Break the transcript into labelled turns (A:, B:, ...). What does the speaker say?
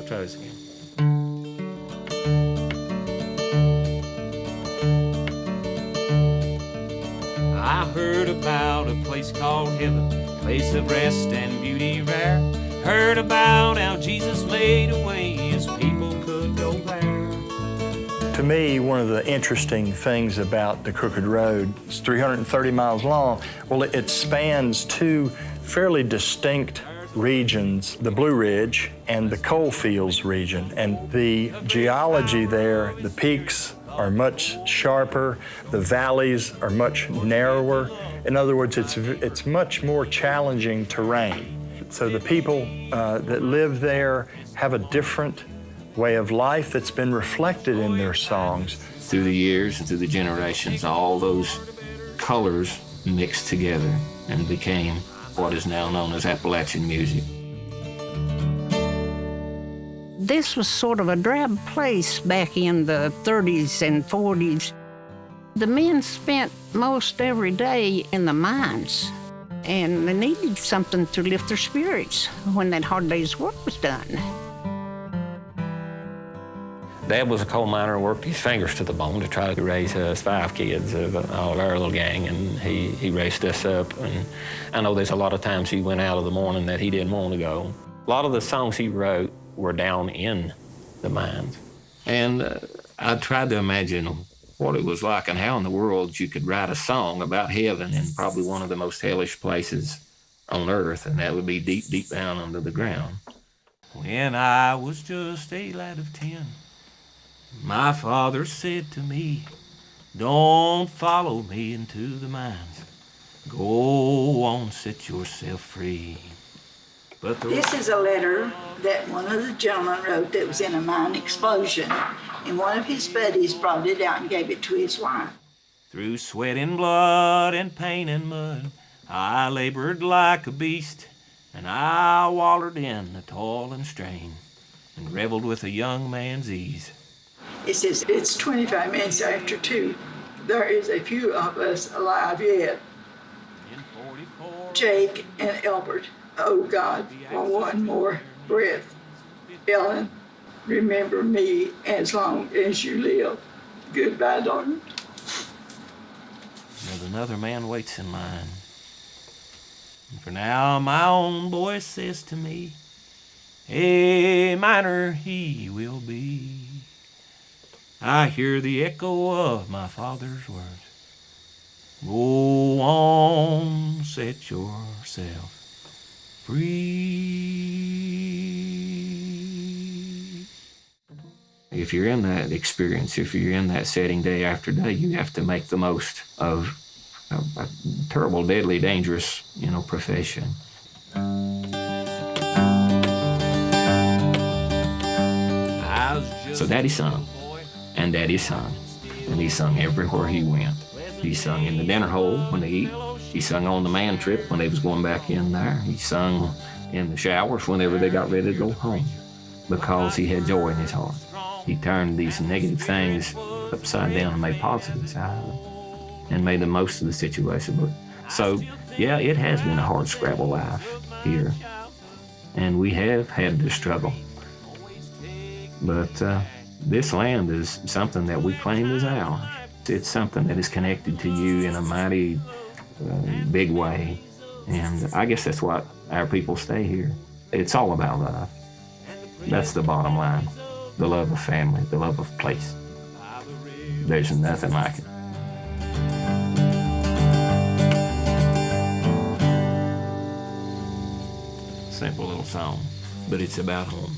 A: I'll try this again. I heard about a place called heaven, place of rest and beauty rare. Heard about how Jesus made a way his people could go there.
B: To me, one of the interesting things about the Crooked Road, it's 330 miles long. Well, it spans two fairly distinct regions, the Blue Ridge and the Coalfields region. And the geology there, the peaks are much sharper, the valleys are much narrower. In other words, it's much more challenging terrain. So the people that live there have a different way of life that's been reflected in their songs.
A: Through the years and through the generations, all those colors mixed together and became what is now known as Appalachian music.
C: This was sort of a drab place back in the 30s and 40s. The men spent most every day in the mines, and they needed something to lift their spirits when that hard day's work was done.
A: Dad was a coal miner and worked his fingers to the bone to try to raise us 5 kids of all of our little gang, and he raised us up. And I know there's a lot of times he went out of the morning that he didn't want to go. A lot of the songs he wrote were down in the mines. And I tried to imagine what it was like and how in the world you could write a song about heaven in probably one of the most hellish places on earth, and that would be deep, deep down under the ground. When I was just a lad of 10, my father said to me, "Don't follow me into the mines. Go on, set yourself free." But
D: this is a letter that one of the gentlemen wrote that was in a mine explosion, and one of his buddies brought it out and gave it to his wife.
A: Through sweat and blood and pain and mud, I labored like a beast, and I wallered in the toil and strain, and reveled with a young man's ease.
D: It says, it's 25 minutes after 2. There is a few of us alive yet. Jake and Albert, oh God, for one more breath. Ellen, remember me as long as you live. Goodbye, darling.
A: There's another man waits in line. And for now, my own voice says to me, a miner he will be. I hear the echo of my father's words. Go on, set yourself free. If you're in that experience, if you're in that setting day after day, you have to make the most of a terrible, deadly, dangerous, profession. So Daddy sung, and Daddy sung, and he sung everywhere he went. He sung in the dinner hole when they eat. He sung on the man trip when they was going back in there. He sung in the showers whenever they got ready to go home, because he had joy in his heart. He turned these negative things upside down and made positives out of them, and made the most of the situation. So, yeah, it has been a hard scrabble life here, and we have had to struggle. But this land is something that we claim is ours. It's something that is connected to you in a mighty big way, and I guess that's why our people stay here. It's all about love. That's the bottom line. The love of family, the love of place. There's nothing like it. Simple little song, but it's about home.